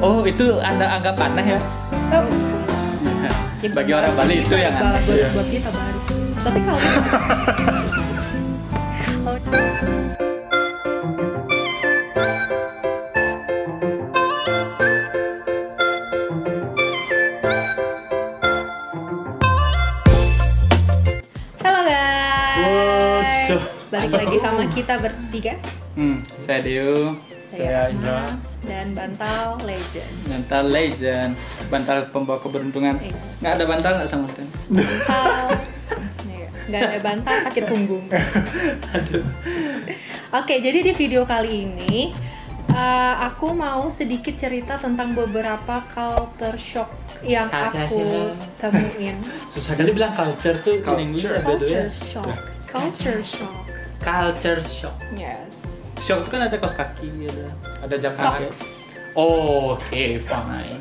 Oh, itu Anda anggap aneh ya? Oh, Bagi orang Bali itu yang aneh. buat kita baru. Tapi kalau Halo guys, balik lagi sama kita bertiga. Saya Deo, Saya Indra. Dan Bantal Legend. Bantal Legend, bantal pembawa keberuntungan. Iya. Nggak ada bantal nggak sama Ten? Nggak ada bantal, sakit punggung. Aduh. Oke, jadi di video kali ini aku mau sedikit cerita tentang beberapa culture shock yang aku temuin. Susah kali bilang culture tuh in English ya, beda ya. Culture shock. Culture shock. Yes. Shock itu kan ada kaos kaki, ada jam Shock. tangan. Oh, oke, fine.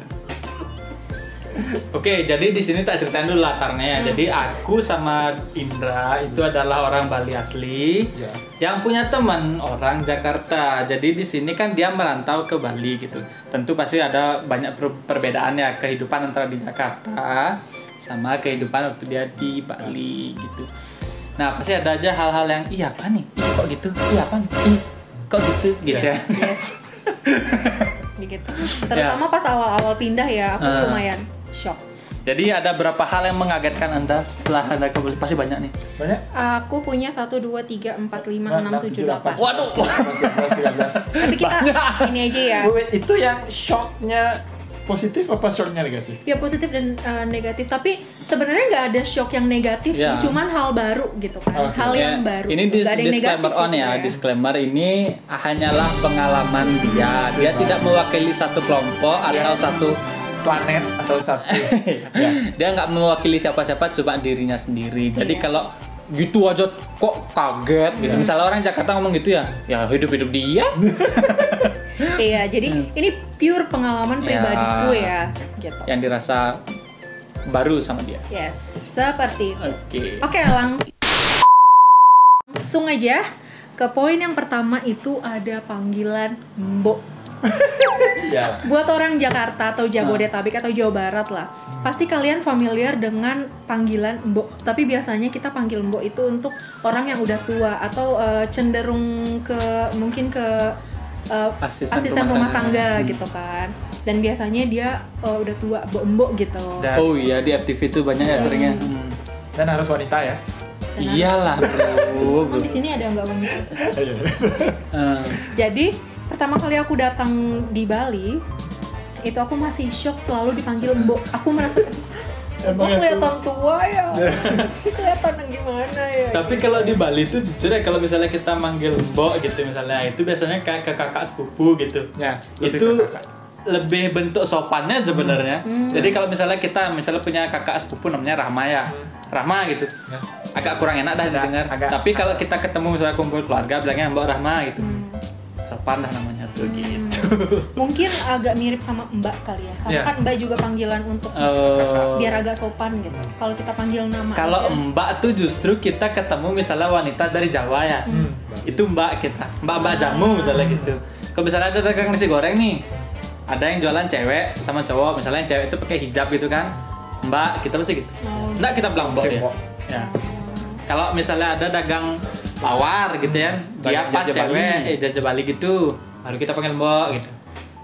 Oke, jadi di sini tak ceritain dulu latarnya ya. Jadi aku sama Indra itu adalah orang Bali asli yang punya teman orang Jakarta. Jadi di sini kan dia merantau ke Bali gitu. Tentu pasti ada banyak perbedaan ya kehidupan antara di Jakarta sama kehidupan waktu dia di Bali gitu. Nah, pasti ada aja hal-hal yang iya apa nih? Ih, kok gitu? Iya apa nih? Ih, kok gitu gitu ya. Yes. Begitu. Terutama pas awal-awal pindah ya, aku lumayan shock. Jadi ada berapa hal yang mengagetkan Anda setelah Anda kembali? Pasti banyak nih. Banyak? Aku punya 1, 2, 3, 4, 5, 6, 7, 8. Waduh. 13. Tapi kita ini aja ya. Itu yang shocknya positif apa shocknya negatif? Ya positif dan negatif. Tapi sebenarnya nggak ada shock yang negatif sih, Ya. cuman hal baru gitu kan. Oke. Hal yang baru. Ini Nggak ada yang disclaimer negatif on sih ya. sebenarnya. Disclaimer ini hanyalah pengalaman dia. Dia tidak mewakili satu kelompok atau satu Planet atau satu. Dia nggak mewakili siapa-siapa, cuma dirinya sendiri. Jadi Iya. kalau gitu aja kok kaget gitu. Misalnya orang Jakarta ngomong gitu ya hidup-hidup dia. Iya, jadi ini pure pengalaman Ya. pribadiku ya, gitu. Yang dirasa baru sama dia. Yes, seperti itu. Oke. Oke, langsung aja ke poin yang pertama, itu ada panggilan Mbok. Ya. Buat orang Jakarta atau Jabodetabek atau Jawa Barat lah, pasti kalian familiar dengan panggilan Mbok. Tapi biasanya kita panggil Mbok itu untuk orang yang udah tua atau cenderung ke mungkin ke asisten rumah tangga gitu kan. Dan biasanya dia udah tua, Mbok gitu. Oh iya, di FTV itu banyak ya seringnya. Dan harus wanita ya. Iyalah, bro. Emang di sini ada nggak wanita? Eh, Jadi pertama kali aku datang di Bali, itu aku masih shock selalu dipanggil Mbok. Aku merasa Mbok kelihatan tua ya, kelihatan yang gimana ya. Tapi kalau di Bali itu jujur ya, kalau misalnya kita manggil mbok gitu misalnya, itu biasanya kayak ke kakak sepupu gitu. Ya, Itu lebih bentuk sopannya sebenarnya. Jadi kalau misalnya kita punya kakak sepupu namanya Rahma ya, Rahma gitu. Ya. Agak kurang enak dah didengar. Tapi kalau kita ketemu misalnya kumpul keluarga bilangnya Mbak Rahma gitu. Sopan dah namanya tuh gitu. Mungkin agak mirip sama Mbak kali ya, karena Ya. kan Mbak juga panggilan untuk Oh. biar agak sopan gitu. Kalau kita panggil nama Kalau aja, Mbak tuh justru kita ketemu misalnya wanita dari Jawa ya. Itu Mbak kita. Mbak jamu misalnya gitu. Kalau misalnya ada dagang nasi goreng nih, ada yang jualan cewek sama cowok, misalnya yang cewek itu pakai hijab gitu kan, Mbak kita pasti gitu. Nggak, kita bilang Mbak ya. Ya. Kalau misalnya ada dagang lawar gitu ya, dia pas Jajah cewek, jajah Bali gitu, baru kita panggil Mbak gitu.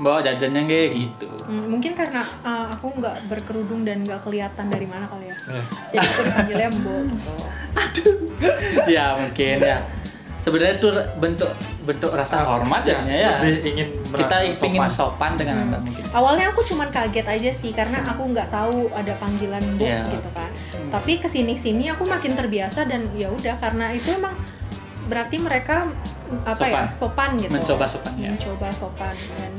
Mbak jajannya kayak gitu. mungkin karena aku nggak berkerudung dan nggak kelihatan dari mana kali ya. Ya. Jadi aku dipanggilnya Mbok gitu. Ya mungkin ya. Sebenarnya itu bentuk rasa hormat ya. Lebih ingin Kita ingin sopan. sopan dengan Anda mungkin. Awalnya aku cuman kaget aja sih, karena aku nggak tahu ada panggilan Mbok Iya. gitu kan. Tapi kesini-sini aku makin terbiasa dan ya udah, karena itu emang berarti mereka sopan gitu. Mencoba sopan ya. Mencoba sopan dan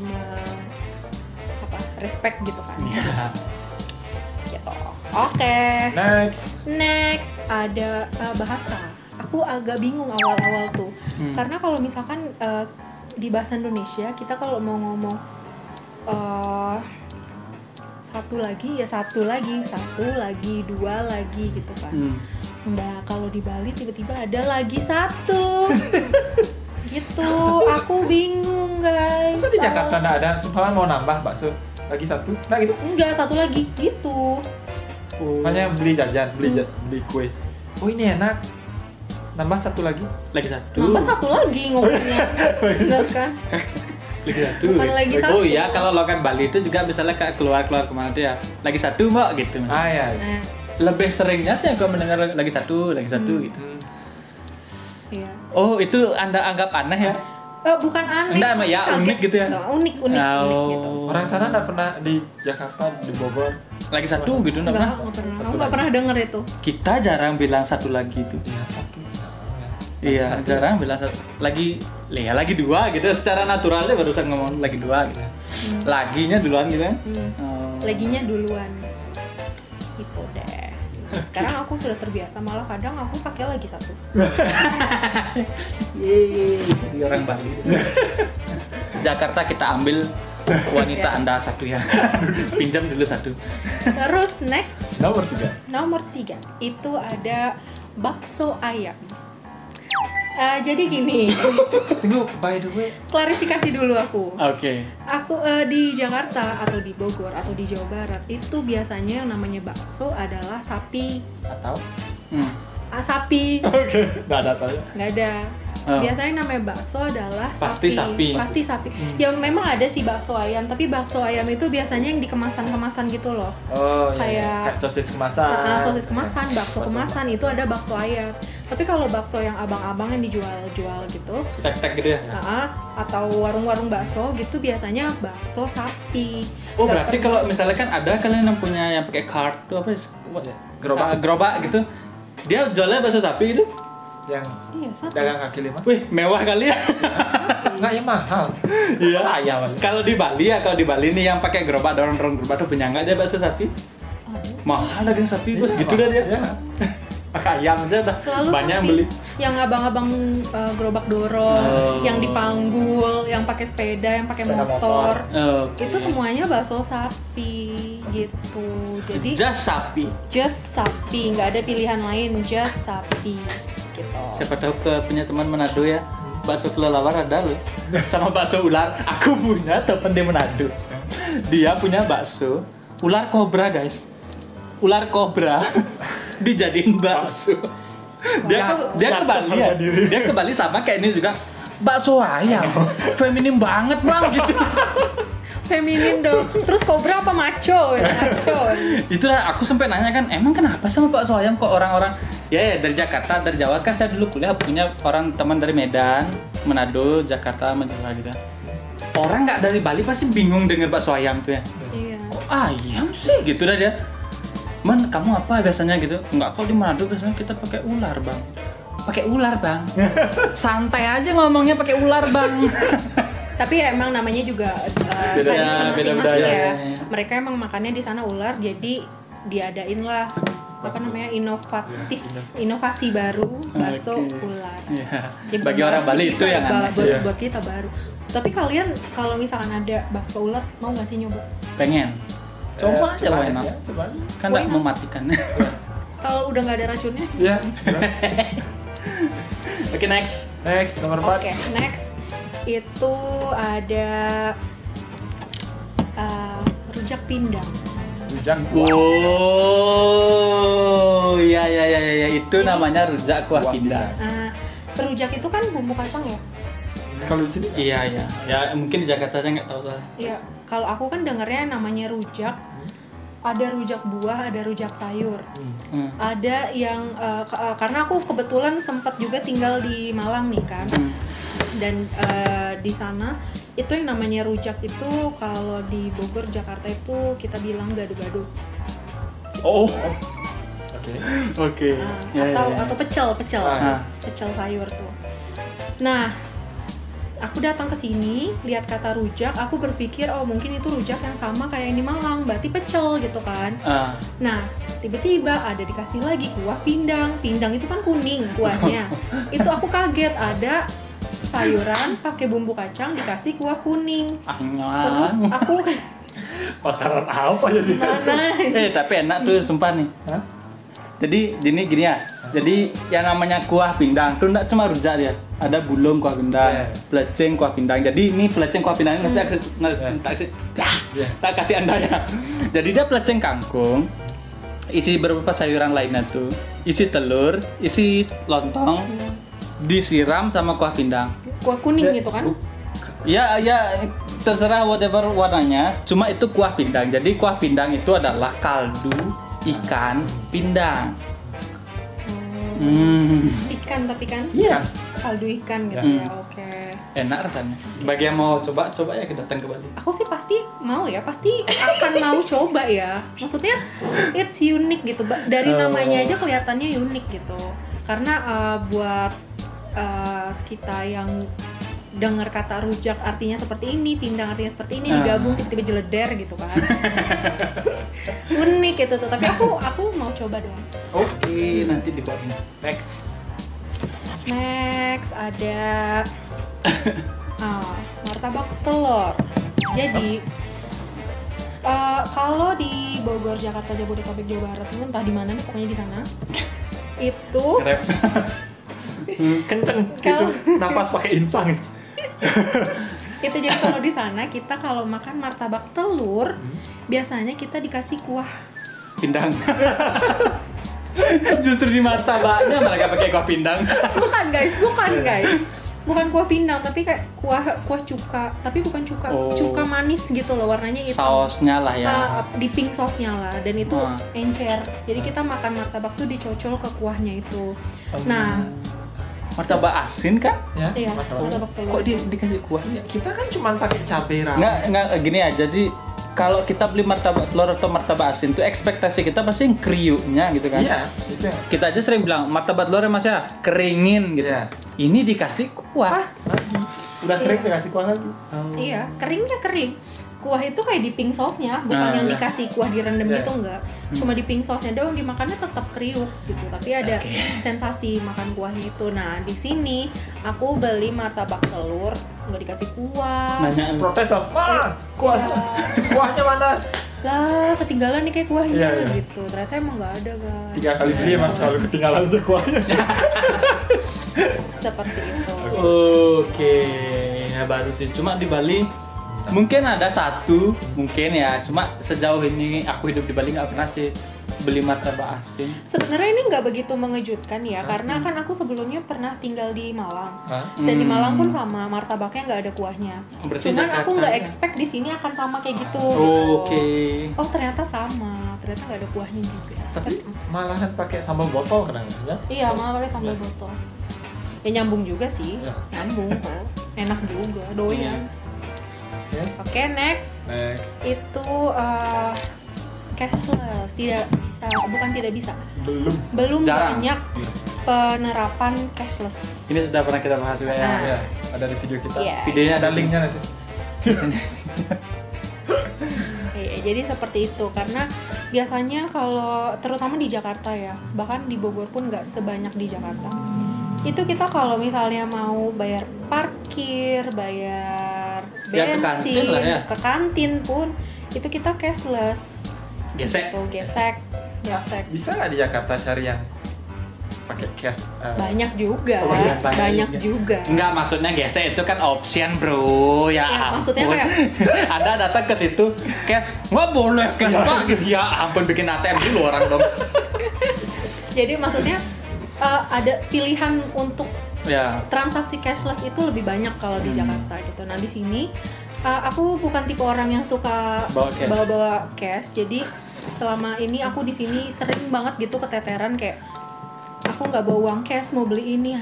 respect gitu kan. Ya. Gitu. Oke. Next. Next ada bahasa. Aku agak bingung awal-awal tuh. Karena kalau misalkan di bahasa Indonesia kita kalau mau ngomong satu lagi, dua lagi gitu kan. Nah, kalau di Bali tiba-tiba ada lagi satu. Gitu. Aku bingung, guys. Masa di Jakarta nggak ada? Supaya mau nambah bakso. Lagi satu? Nah gitu. Enggak, satu lagi gitu. Hanya beli jajan, beli kue. Oh ini enak. Nambah satu lagi. Lagi satu. Nambah satu lagi ngomongnya. Benar kan? Lagi satu. Bukan lagi satu. Oh iya, kalau logat Bali itu juga misalnya kayak keluar kemana tuh ya. Lagi satu mbak gitu. Ah ya. Nah, Lebih seringnya sih aku mendengar lagi satu gitu. iya. Oh itu Anda anggap aneh ya? Bukan aneh. Enggak, ya kaget. unik gitu ya? Unik gitu. Orang sana nggak pernah di Jakarta, di Bogor. Lagi satu gitu enggak pernah? Enggak pernah. Satu Aku nggak lagi. pernah denger itu. Kita jarang bilang satu lagi itu. Iya satu. Iya, jarang bilang satu. Lagi dua gitu. Secara naturalnya barusan ngomong lagi dua gitu. Laginya duluan gitu kan? Oh. Laginya duluan. Gitu deh. Sekarang aku sudah terbiasa, malah kadang aku pakai lagi satu. Yeay, jadi orang Bali. Jakarta kita ambil wanita Anda satu ya. Pinjam dulu satu. Terus next, Nomor 3. nomor 3 itu ada bakso ayam. Jadi gini, Tunggu, by the way. klarifikasi dulu aku. Oke. Aku di Jakarta atau di Bogor atau di Jawa Barat itu biasanya yang namanya bakso adalah sapi. Atau? Sapi, Oke. Nggak ada tanya. nggak ada. Oh. Biasanya namanya bakso adalah Pasti sapi. Pasti sapi. Ya memang ada sih bakso ayam, tapi bakso ayam itu biasanya yang dikemasan-kemasan gitu loh. Oh iya. Kayak- Kayak sosis kemasan. Sosis kemasan, bakso kemasan itu ada bakso ayam. Tapi kalau bakso yang abang-abang yang dijual-jual gitu, Tek-tek gitu ya. atau warung-warung bakso gitu biasanya bakso sapi. Oh, Nggak berarti pernah- kalau misalnya kan ada kalian yang punya yang pakai cart tuh apa sih? Gerobak. Gerobak gitu. Dia jualnya bakso sapi itu. Yang Iya, sapi. dagang kaki lima. Wih, mewah kali ya. Nggak ya mahal. Iya. Ayam. Kalau di Bali nih yang pakai gerobak dorong gerobak tuh punya nggak dia bakso sapi? Aduh. Mahal lagi sapi, bos Iya, gitu dah dia. iya. Pakai ayam aja dah. Selalu Banyak yang sapi. beli. Yang abang-abang gerobak dorong, Oh. yang dipanggul, yang pakai sepeda, yang pakai Sepeda motor. Oke. Itu semuanya bakso sapi gitu. Jadi Just sapi. just sapi, nggak ada pilihan lain, just sapi gitu. Siapa tahu ke punya teman Manado ya. Bakso kelelawar ada loh. Sama bakso ular. Aku punya teman di Manado. Dia punya bakso ular kobra, guys. Ular kobra dijadiin bakso. Dia ke Bali ya. Dia ke Bali sama kayak ini juga. Bakso ayam. Feminim banget, Bang, gitu. Feminin dong. Terus kobra apa maco? Maco. Itulah aku sampai nanya kan, emang kenapa sama bakso ayam kok orang-orang ya dari Jakarta, dari Jawa kan saya dulu kuliah punya orang teman dari Medan, Manado, Jakarta, Jawa gitu. Orang nggak dari Bali pasti bingung dengan bakso ayam tuh ya. Iya. Kok ayam sih gitu dah dia. Man, kamu apa biasanya gitu? Enggak, kalau di Manado biasanya kita pakai ular, Bang. Pakai ular, Bang. Santai aja ngomongnya pakai ular, Bang. Tapi ya emang namanya juga Beda- tradisi beda masing-masing budaya. ya. Mereka emang makannya di sana ular, jadi diadain lah apa namanya inovasi baru bakso Oke. ular. Iya. Jadi Bagi buat orang Bali kita, itu yang aneh. buat, Iya. buat kita baru. Tapi kalian kalau misalkan ada bakso ular mau nggak sih nyoba? Pengen. Coba aja why not? Coba. Kan Why nggak not? mematikan. Kalau udah nggak ada racunnya? Iya. Oke, next. Next nomor 4. Oke, next itu ada rujak pindang. Rujak. Oh, iya, itu namanya rujak kuah pindang. Rujak itu kan bumbu kacang ya? Kalau di sini Iya. Ya mungkin di Jakarta saya nggak tahu soalnya. Iya, kalau aku kan dengarnya namanya rujak. Ada rujak buah, ada rujak sayur. Ada yang karena aku kebetulan sempat juga tinggal di Malang nih kan. Dan di sana itu yang namanya rujak itu kalau di Bogor, Jakarta itu kita bilang gado-gado. Oh, Oke. oke. Atau pecel Ah. pecel sayur tuh. Nah, aku datang ke sini lihat kata rujak, aku berpikir oh mungkin itu rujak yang sama kayak yang di Malang, berarti pecel gitu kan. Nah, tiba-tiba ada dikasih lagi kuah pindang. Pindang itu kan kuning kuahnya. Itu aku kaget ada sayuran pakai bumbu kacang dikasih kuah kuning. Terus aku Makanan apa jadi? gimana? tapi enak tuh sumpah nih. Hah? Jadi gini ya. Jadi yang namanya kuah pindang tuh enggak cuma rujak ya. Ada bulung kuah pindang, pelecing kuah pindang. Jadi ini pelecing kuah pindang nanti tak kasih Anda ya. Jadi dia pelecing kangkung, isi beberapa sayuran lainnya tuh, isi telur, isi lontong, disiram sama kuah pindang. Kuah kuning gitu kan? Ya terserah whatever warnanya. Cuma itu kuah pindang. Jadi kuah pindang itu adalah kaldu ikan pindang. Ikan tapi kan? Iya. Kaldu ikan gitu ya. Oke. Enak rasanya. Bagi yang mau coba ya kita datang ke Bali. Aku sih pasti mau ya, pasti akan mau coba ya. Maksudnya it's unique gitu. Dari namanya aja kelihatannya unik gitu. Karena buat kita yang dengar kata rujak artinya seperti ini, pindang artinya seperti ini, digabung tiba-tiba jeleder gitu kan. Unik gitu tuh, tapi aku mau coba dong. Oke, nanti dibuatin. Next ada martabak telur. Jadi kalau di Bogor, Jakarta, Jabodetabek, Jawa Barat, itu entah di mana nih, pokoknya di sana. Itu kenceng gitu, napas pakai insang. Itu jadi kalau di sana kita kalau makan martabak telur biasanya kita dikasih kuah Pindang. Justru di martabaknya mereka pakai kuah pindang. bukan guys, bukan kuah pindang tapi kayak kuah cuka, tapi bukan cuka manis gitu loh, warnanya itu sausnya lah ya, dipping sausnya lah, dan itu encer. Jadi kita makan martabak tuh dicocol ke kuahnya itu. Nah, martabak asin kan? Ya, iya, martabak telur. Kok dikasih kuahnya? Kita kan cuma pakai cabai rawit. Enggak gini ya. Jadi kalau kita beli martabak telur atau martabak asin tuh ekspektasi kita pasti kriuknya gitu kan? Iya, itu. Kita aja sering bilang martabak telur ya Mas ya, keringin gitu. Iya. Ini dikasih kuah. Udah kering dikasih kuah lagi. Iya, keringnya kering. Kuah itu kayak dipping sausnya, bukan yang dikasih kuah direndam gitu, enggak. Cuma dipping sausnya doang, dimakannya tetap kriuk gitu. Tapi ada sensasi makan kuahnya itu. Nah, di sini aku beli martabak telur nggak dikasih kuah. Nanya Protes dong, Mas, kuahnya mana? Lah, ketinggalan nih kayak kuahnya Iya. gitu. Ternyata emang nggak ada, guys. 3 kali beli Mas, selalu ketinggalan aja kuahnya. Seperti itu. Oke, ya baru sih. Cuma di Bali mungkin ada satu, mungkin ya. Cuma sejauh ini aku hidup di Bali nggak pernah sih beli martabak asin. Sebenarnya ini nggak begitu mengejutkan ya, karena kan aku sebelumnya pernah tinggal di Malang. Dan di Malang pun sama, martabaknya nggak ada kuahnya. Berarti Cuman Jakarta aku nggak ya? expect di sini akan sama kayak gitu. Oke. Oh ternyata sama, ternyata nggak ada kuahnya juga. Tapi malahan pakai sambal botol kadang-kadang ya. Iya, malah pakai sambal botol. Ya nyambung juga sih, Ya. nyambung kok. Enak juga, doyan. Oke, next itu cashless. Tidak bisa. Belum Jarang. banyak penerapan cashless. Ini sudah pernah kita bahas juga ya. Iya, ada di video kita. Iya. Videonya Ada linknya nanti. Iya, jadi seperti itu, karena biasanya kalau terutama di Jakarta ya, bahkan di Bogor pun nggak sebanyak di Jakarta. Itu kita kalau misalnya mau bayar parkir, bayar Ya, ke kantin bensin, lah ya. ke kantin pun itu kita cashless. Gesek. Gitu, gesek. Bisa nggak di Jakarta cari yang pakai cash? Banyak juga, Oh, iya, banyak juga. Enggak, maksudnya gesek itu kan option bro. Ya, Ya, ampun. maksudnya kayak Anda datang ke situ, cash nggak boleh cash pak gitu. Ya ampun, bikin ATM dulu orang dong. jadi maksudnya ada pilihan untuk Ya. transaksi cashless itu lebih banyak kalau di Jakarta gitu. Nah di sini aku bukan tipe orang yang suka bawa cash. Jadi selama ini aku di sini sering banget gitu keteteran kayak aku nggak bawa uang cash mau beli ini.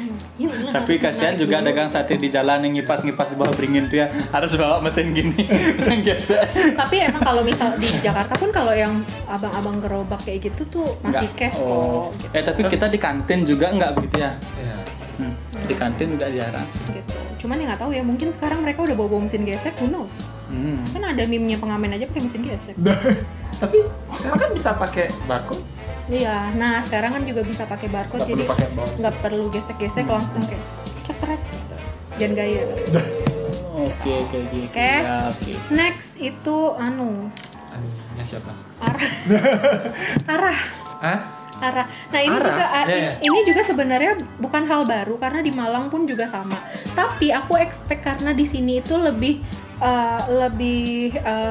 Tapi kasihan juga dagang sate di jalan yang ngipas-ngipas di bawah beringin tuh ya, harus bawa mesin gini, mesin gesek. Tapi emang kalau misal di Jakarta pun kalau yang abang-abang gerobak kayak gitu tuh masih cash kok. Gitu. Tapi kita di kantin juga nggak begitu ya. Iya. Di kantin juga jarang. Gitu. Cuman ya nggak tahu ya, mungkin sekarang mereka udah bawa mesin gesek, who knows? Kan ada meme-nya pengamen aja pakai mesin gesek. Tapi sekarang kan bisa pakai barcode. Iya, nah sekarang kan juga bisa pakai barcode, Nggak jadi perlu pakai bounce. nggak perlu gesek-gesek, langsung kayak cepret gitu. Jangan gaya. Oke. Oke. Ya, oke. Next itu Anunya siapa? arah. Hah? Ara. Nah ini Ara? juga Yeah. ini juga sebenarnya bukan hal baru karena di Malang pun juga sama. Tapi aku expect karena di sini itu lebih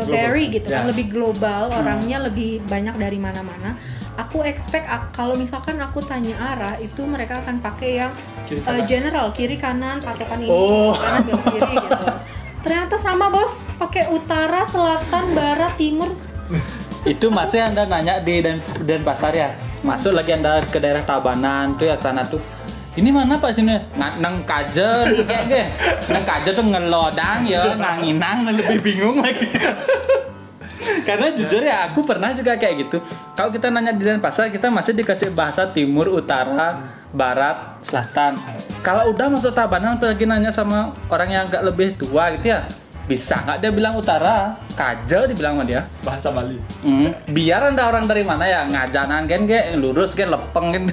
vary gitu kan, Yeah. lebih global, orangnya lebih banyak dari mana-mana. Aku expect kalau misalkan aku tanya arah itu mereka akan pakai yang Kiri kanan. general, kiri kanan, patokan ini, Oh. kanan belok kiri gitu. Ternyata sama bos, pakai utara, selatan, barat, timur. Itu masih Anda nanya di Denpasar ya? Masuk lagi Anda ke daerah Tabanan tuh ya sana tuh. Ini mana Pak sini? Nang Kajen kayak ge. Nang Kajen tuh ngelodang ya, nanginang lebih bingung lagi. Karena jujur ya aku pernah juga kayak gitu. Kalau kita nanya di Denpasar kita masih dikasih bahasa timur, utara, barat, selatan. Kalau udah masuk Tabanan apalagi nanya sama orang yang agak lebih tua gitu ya, bisa nggak dia bilang utara, Kajel dibilang sama dia. Bahasa Bali. Biar Anda orang dari mana ya, ngajanan kan lurus kan lepeng kan.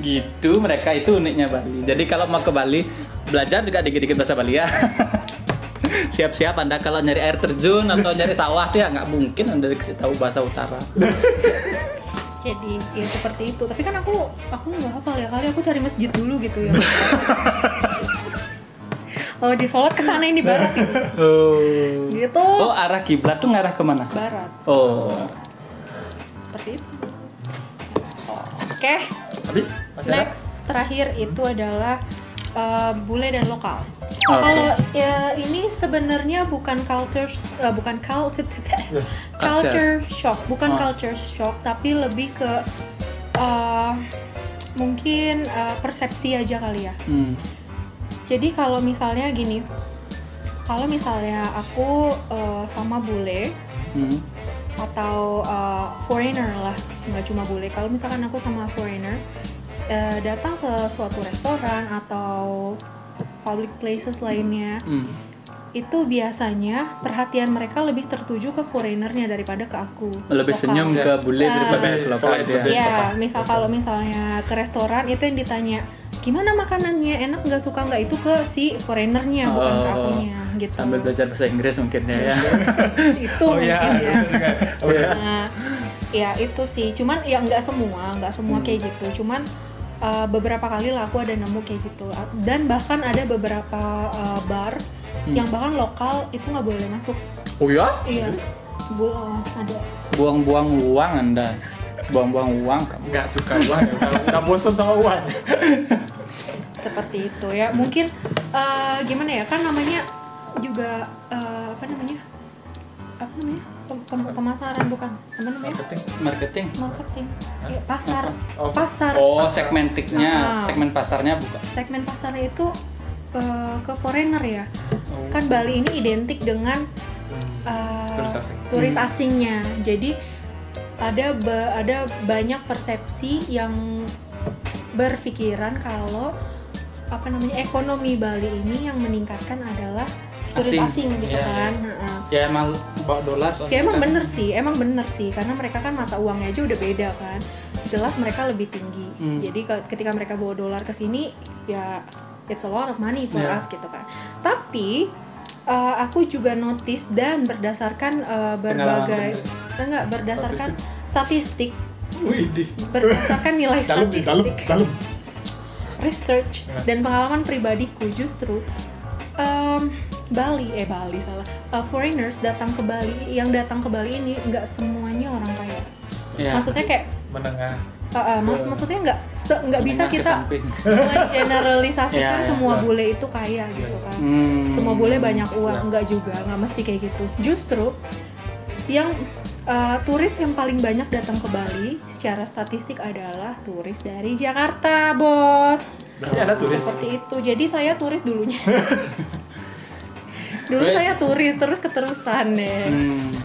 Gitu, mereka itu uniknya Bali. Jadi kalau mau ke Bali, belajar juga dikit-dikit bahasa Bali ya. Siap-siap Anda kalau nyari air terjun atau nyari sawah tuh ya nggak mungkin Anda dikasih tahu bahasa utara. Jadi ya seperti itu. Tapi kan aku nggak hafal ya, kali aku cari masjid dulu gitu ya. Oh di sholat kesana ini barat gitu. Oh, arah kiblat tuh ngarah kemana? Barat. Oh. Seperti itu. Oke. Habis? Masih ada? Next terakhir itu adalah bule dan lokal. Oke. Kalau ya ini sebenarnya bukan culture shock, bukan Oh. culture shock, tapi lebih ke mungkin persepsi aja kali ya. Jadi kalau misalnya gini, kalau misalnya aku sama bule atau foreigner lah, nggak cuma bule. Kalau misalkan aku sama foreigner datang ke suatu restoran atau public places lainnya, itu biasanya perhatian mereka lebih tertuju ke foreignernya daripada ke aku. Lebih lokal. senyum ke bule daripada ke lokal Kalau itu ya. Ya, kalau misalnya ke restoran itu yang ditanya gimana makanannya, enak nggak, suka nggak, itu ke si foreignernya bukan ke akunya gitu. Sambil belajar bahasa Inggris mungkin ya. Itu mungkin ya. Oh ya. Nah, ya itu sih. Cuman ya nggak semua kayak gitu. Cuman beberapa kali lah aku ada nemu kayak gitu. Dan bahkan ada beberapa bar yang bahkan lokal itu nggak boleh masuk. Oh ya? Iya. Ada. Buang-buang uang Anda. Buang-buang uang kamu. Nggak suka uang, udah bosan sama uang. Seperti itu ya. Mungkin gimana ya, kan namanya juga apa namanya pemasaran, bukan apa namanya, Marketing. ya, pasar. Oh. Pasar. Oh, segmentiknya, Ah. segmen pasarnya bukan. Segmen pasarnya itu ke foreigner ya. Oh. Kan Bali ini identik dengan Turis asing. turis asingnya. Jadi ada banyak persepsi yang berpikiran kalau ekonomi Bali ini yang meningkatkan adalah turis asing gitu Iya, kan. Ya emang bawa dolar soalnya. Ya emang bener sih karena mereka kan mata uangnya aja udah beda kan. Jelas mereka lebih tinggi. Jadi ketika mereka bawa dolar ke sini ya it's a lot of money for us gitu kan. Tapi aku juga notice dan berdasarkan berbagai berdasarkan statistik, berdasarkan nilai statistik, research dan pengalaman pribadiku, justru foreigners datang ke Bali, yang datang ke Bali ini nggak semuanya orang kaya. Ya. Maksudnya kayak Menengah. maksudnya nggak bisa Menengah ke kita samping. generalisasikan Ya, semua bule itu kaya gitu kan. Semua bule banyak uang, nggak juga, nggak mesti kayak gitu. Justru yang turis yang paling banyak datang ke Bali secara statistik adalah turis dari Jakarta, bos. Berarti ada turis. Seperti itu. Jadi saya turis dulunya. Dulu saya turis, terus keterusan deh.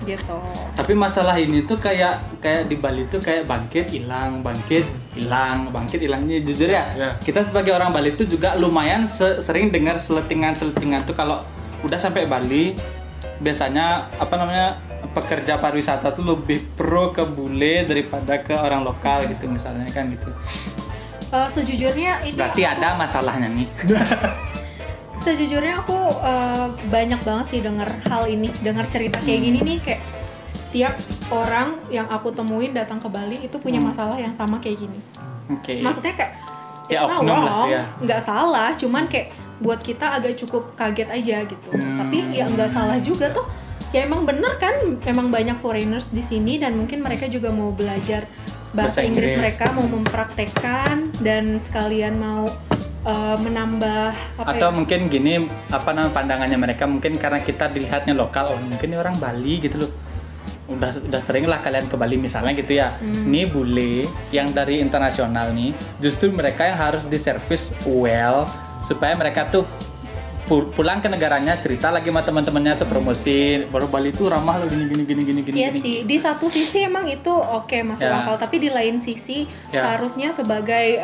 Gitu. Tapi masalah ini tuh kayak di Bali tuh kayak bangkit hilang. Ini jujur ya. Kita sebagai orang Bali tuh juga lumayan sering dengar seletingan tuh kalau udah sampai Bali biasanya pekerja pariwisata tuh lebih pro ke bule daripada ke orang lokal gitu misalnya kan gitu. Sejujurnya ini Berarti ada masalahnya nih. Sejujurnya aku banyak banget sih dengar hal ini, dengar cerita kayak gini nih, kayak setiap orang yang aku temuin datang ke Bali itu punya masalah yang sama kayak gini. Oke. Maksudnya kayak Ya, it's not oknum lah wrong, tuh ya. nggak salah, cuman kayak buat kita agak cukup kaget aja gitu. Tapi ya nggak salah juga tuh. Ya emang bener kan, emang banyak foreigners di sini dan mungkin mereka juga mau belajar bahasa Inggris mereka, mau mempraktekkan dan sekalian mau menambah atau mungkin gini, apa namanya, pandangannya mereka mungkin karena kita dilihatnya lokal, oh mungkin ini orang Bali gitu loh, udah sering lah kalian ke Bali misalnya gitu ya. Ini bule yang dari internasional nih, justru mereka yang harus diservis well supaya mereka tuh pulang ke negaranya cerita lagi sama teman-temannya tuh, promosi baru Bali tuh ramah loh gini. Iya sih, di satu sisi emang itu oke, masuk akal, tapi di lain sisi seharusnya sebagai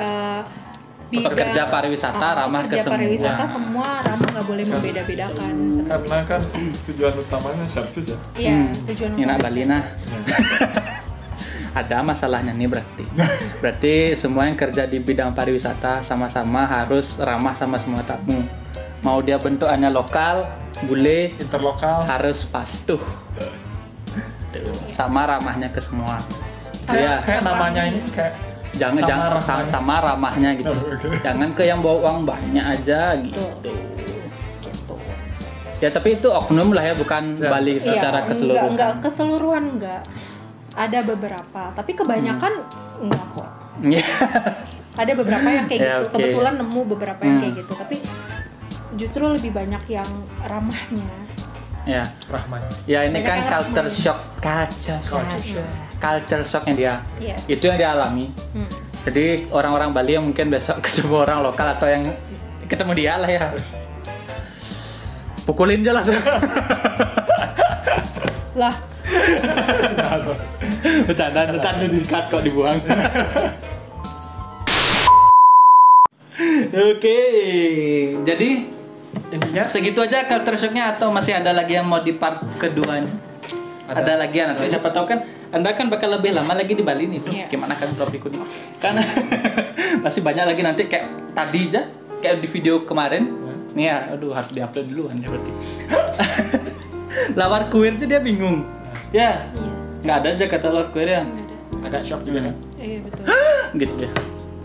pekerja pariwisata ramah ke semua. Pariwisata semua ramah, nggak boleh membeda-bedakan. Karena kan tujuan utamanya servis ya. Iya, tujuan Ini nak utama. Bali nah. Ada masalahnya nih berarti semua yang kerja di bidang pariwisata sama-sama harus ramah sama semua tamu. Mau dia bentukannya lokal, bule, Interlokal. harus patuh. Tuh, sama ramahnya ke semua. Kayak namanya ini kayak Jangan sama ramahnya gitu. Oke. Jangan ke yang bawa uang banyak aja gitu. Ya tapi itu oknum lah ya, bukan Bali secara keseluruhan. Enggak keseluruhan, enggak. Ada beberapa, tapi kebanyakan enggak kok. Iya. Ada beberapa yang kayak Ya, gitu. oke. Kebetulan nemu beberapa yang kayak gitu, tapi justru lebih banyak yang ramahnya. Ya. Rahman. Ya ini Banyak kan yang culture ramah. shock. Culture shocknya dia. Yes. Itu yang dia alami. Jadi orang-orang Bali yang mungkin besok ketemu orang lokal atau yang ketemu dia lah ya, pukulin aja langsung. Lah, Bercanda di cut kok dibuang. Oke, jadi Intinya segitu aja culture shocknya atau masih ada lagi yang mau di part keduanya? Ada lagi ya, nanti siapa tahu kan Anda kan bakal lebih lama lagi di Bali nih, Iya. gimana kan Tropiku nih? Kan masih banyak lagi nanti kayak tadi aja, kayak di video kemarin. Nih ya, aduh harus diupload duluan ya berarti. Lawar queer tuh dia bingung. Ya, iya. nggak ada aja kata lawar queer ya. agak shock juga kan. Iya betul. Gitu ya.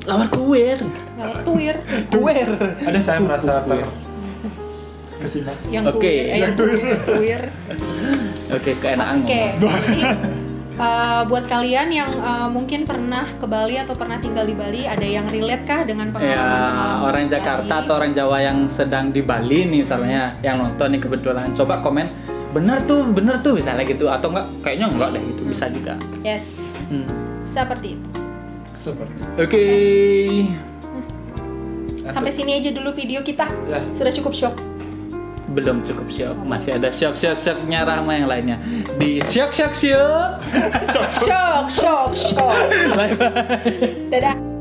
Lawar queer. Kalau tuir, Queer. Ada saya merasa kesima. yang Oke. tuir, yang tuir. Oke, keenaan Oke, ngomong. jadi buat kalian yang mungkin pernah ke Bali atau pernah tinggal di Bali, ada yang relate kah dengan Ya, pengalaman orang Jakarta atau orang Jawa yang sedang di Bali nih misalnya, yang nonton nih kebetulan, coba komen bener tuh misalnya gitu, atau enggak kayaknya enggak deh, itu bisa juga. Yes, seperti itu. Seperti. Oke. Sampai sini aja dulu video kita. Ya. Sudah cukup shock. Belum cukup shock, masih ada shock-shocknya Rahma yang lainnya di shock. Shock. Bye bye. Dadah.